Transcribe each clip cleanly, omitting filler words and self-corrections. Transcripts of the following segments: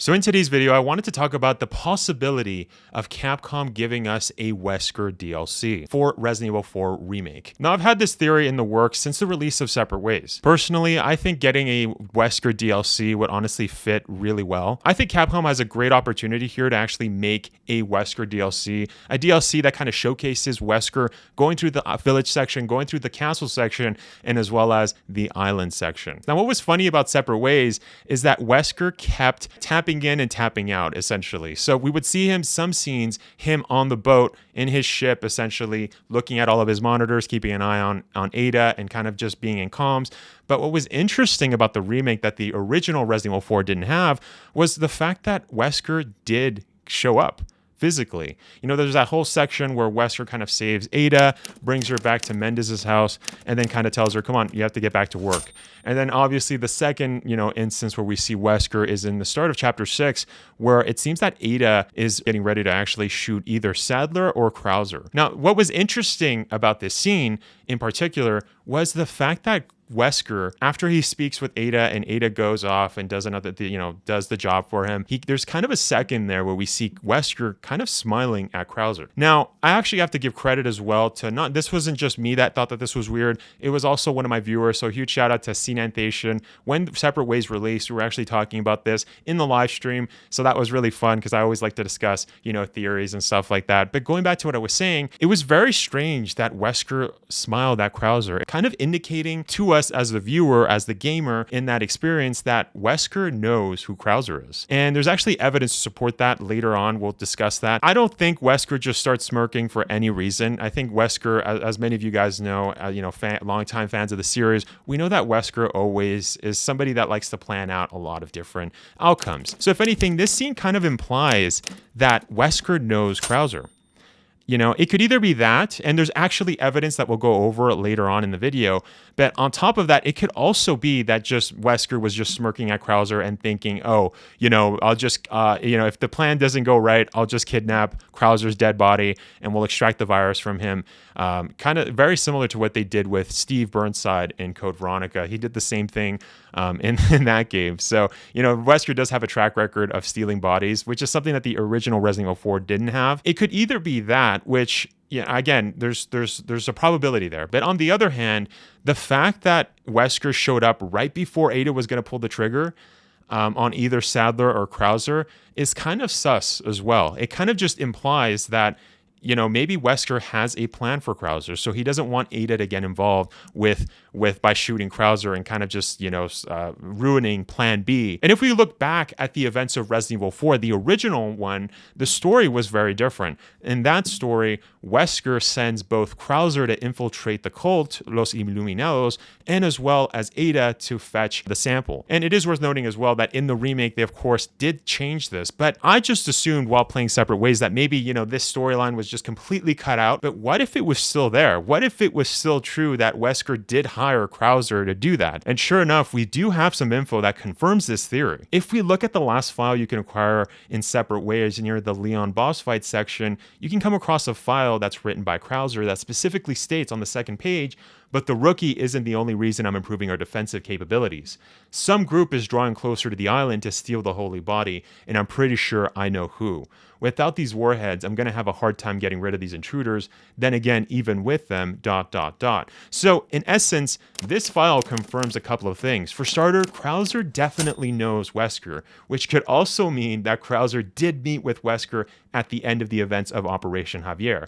So in today's video, I wanted to talk about the possibility of Capcom giving us a Wesker DLC for Resident Evil 4 Remake. Now, I've had this theory in the works since the release of Separate Ways. Personally, I think getting a Wesker DLC would honestly fit really well. I think Capcom has a great opportunity here to actually make a Wesker DLC, a DLC that kind of showcases Wesker going through the village section, going through the castle section, and as well as the island section. Now, what was funny about Separate Ways is that Wesker kept tapping in and tapping out, essentially. So we would see some scenes, him on the boat in his ship, essentially looking at all of his monitors, keeping an eye on Eder, and kind of just being in comms. But what was interesting about the remake that the original Resident Evil 4 didn't have was the fact that Wesker did show up physically. You know, there's that whole section where Wesker kind of saves Eder, brings her back to Mendez's house, and then kind of tells her, come on, you have to get back to work. And then obviously the second, instance where we see Wesker is in the start of chapter 6, where it seems that Eder is getting ready to actually shoot either Sadler or Krauser. Now, what was interesting about this scene in particular was the fact that Wesker, after he speaks with Eder and Eder goes off and does does the job for him, there's kind of a second there where we see Wesker kind of smiling at Krauser. Now, I actually have to give credit as well to this wasn't just me that thought that this was weird. It was also one of my viewers. So huge shout out to C9Thation. When Separate Ways released, we were actually talking about this in the live stream. So that was really fun because I always like to discuss, theories and stuff like that. But going back to what I was saying, it was very strange that Wesker smiled at Krauser, kind of indicating to us as the viewer, as the gamer in that experience, that Wesker knows who Krauser is. And there's actually evidence to support that later on. We'll discuss that. I don't think Wesker just starts smirking for any reason. I think Wesker, as many of you guys know, longtime fans of the series, we know that Wesker always is somebody that likes to plan out a lot of different outcomes. So if anything, this scene kind of implies that Wesker knows Krauser. It could either be that, and there's actually evidence that we'll go over later on in the video, but on top of that, it could also be that just Wesker was just smirking at Krauser and thinking, I'll just, if the plan doesn't go right, I'll just kidnap Krauser's dead body and we'll extract the virus from him. Kind of very similar to what they did with Steve Burnside in Code Veronica. He did the same thing in that game. So, Wesker does have a track record of stealing bodies, which is something that the original Resident Evil 4 didn't have. It could either be that, which, again, there's a probability there. But on the other hand, the fact that Wesker showed up right before Eder was going to pull the trigger on either Sadler or Krauser is kind of sus as well. It kind of just implies that maybe Wesker has a plan for Krauser, so he doesn't want Eder to get involved by shooting Krauser and kind of just, ruining Plan B. And if we look back at the events of Resident Evil 4, the original one, the story was very different. In that story, Wesker sends both Krauser to infiltrate the cult, Los Iluminados, and as well as Eder to fetch the sample. And it is worth noting as well that in the remake, they of course did change this, but I just assumed while playing Separate Ways that maybe, this storyline was just completely cut out. But what if it was still there? What if it was still true that Wesker did hire Krauser to do that? And sure enough, we do have some info that confirms this theory. If we look at the last file you can acquire in Separate Ways near the Leon boss fight section, you can come across a file that's written by Krauser that specifically states on the second page, but the rookie isn't the only reason I'm improving our defensive capabilities. Some group is drawing closer to the island to steal the holy body, and I'm pretty sure I know who. Without these warheads, I'm going to have a hard time getting rid of these intruders. Then again, even with them, ... So, in essence, this file confirms a couple of things. For starter, Krauser definitely knows Wesker, which could also mean that Krauser did meet with Wesker at the end of the events of Operation Javier.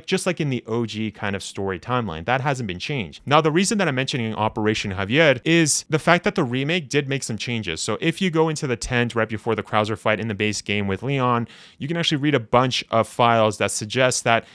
Just like in the OG kind of story timeline. That hasn't been changed. Now, the reason that I'm mentioning Operation Javier is the fact that the remake did make some changes. So if you go into the tent right before the Krauser fight in the base game with Leon, you can actually read a bunch of files that suggest that,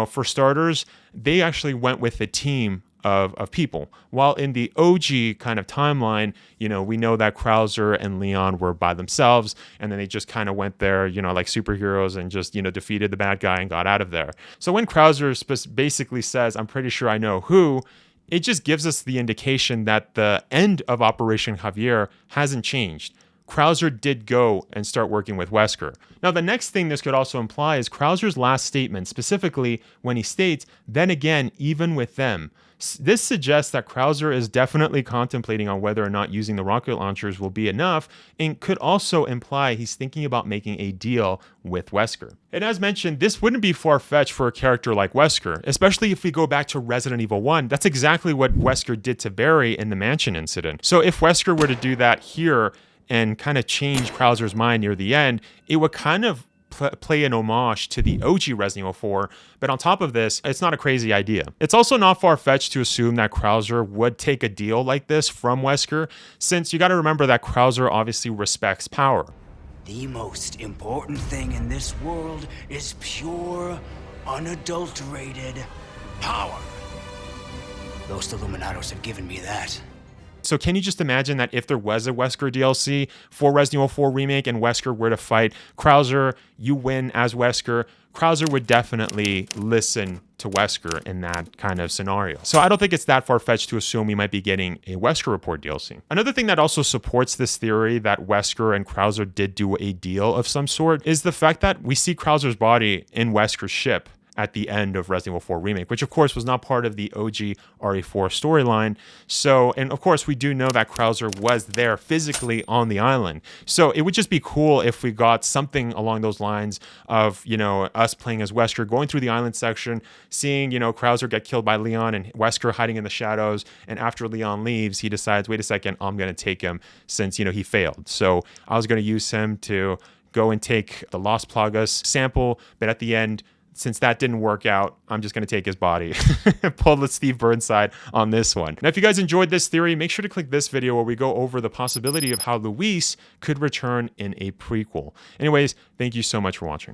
for starters, they actually went with a team of people. While in the OG kind of timeline, we know that Krauser and Leon were by themselves, and then they just kind of went there, like superheroes and just, defeated the bad guy and got out of there. So when Krauser basically says, I'm pretty sure I know who, it just gives us the indication that the end of Operation Javier hasn't changed. Krauser did go and start working with Wesker. Now, the next thing this could also imply is Krauser's last statement, specifically when he states, then again, even with them. This suggests that Krauser is definitely contemplating on whether or not using the rocket launchers will be enough, and could also imply he's thinking about making a deal with Wesker. And as mentioned, this wouldn't be far-fetched for a character like Wesker, especially if we go back to Resident Evil 1. That's exactly what Wesker did to Barry in the mansion incident. So if Wesker were to do that here and kind of change Krauser's mind near the end, it would kind of play an homage to the OG Resident Evil 4, but on top of this, it's not a crazy idea. It's also not far-fetched to assume that Krauser would take a deal like this from Wesker, since you got to remember that Krauser obviously respects power. The most important thing in this world is pure, unadulterated power. Those Illuminados have given me that. So can you just imagine that if there was a Wesker DLC for Resident Evil 4 Remake and Wesker were to fight Krauser, you win as Wesker, Krauser would definitely listen to Wesker in that kind of scenario. So I don't think it's that far-fetched to assume we might be getting a Wesker Report DLC. Another thing that also supports this theory that Wesker and Krauser did do a deal of some sort is the fact that we see Krauser's body in Wesker's ship at the end of Resident Evil 4 Remake, which of course was not part of the OG RE4 storyline. So, and of course we do know that Krauser was there physically on the island. So it would just be cool if we got something along those lines of, you know, us playing as Wesker, going through the island section, seeing, you know, Krauser get killed by Leon and Wesker hiding in the shadows. And after Leon leaves, he decides, wait a second, I'm going to take him since, you know, he failed. So I was going to use him to go and take the Las Plagas sample, but at the end, since that didn't work out, I'm just going to take his body. Pull the Steve Burnside on this one. Now, if you guys enjoyed this theory, make sure to click this video where we go over the possibility of how Luis could return in a prequel. Anyways, thank you so much for watching.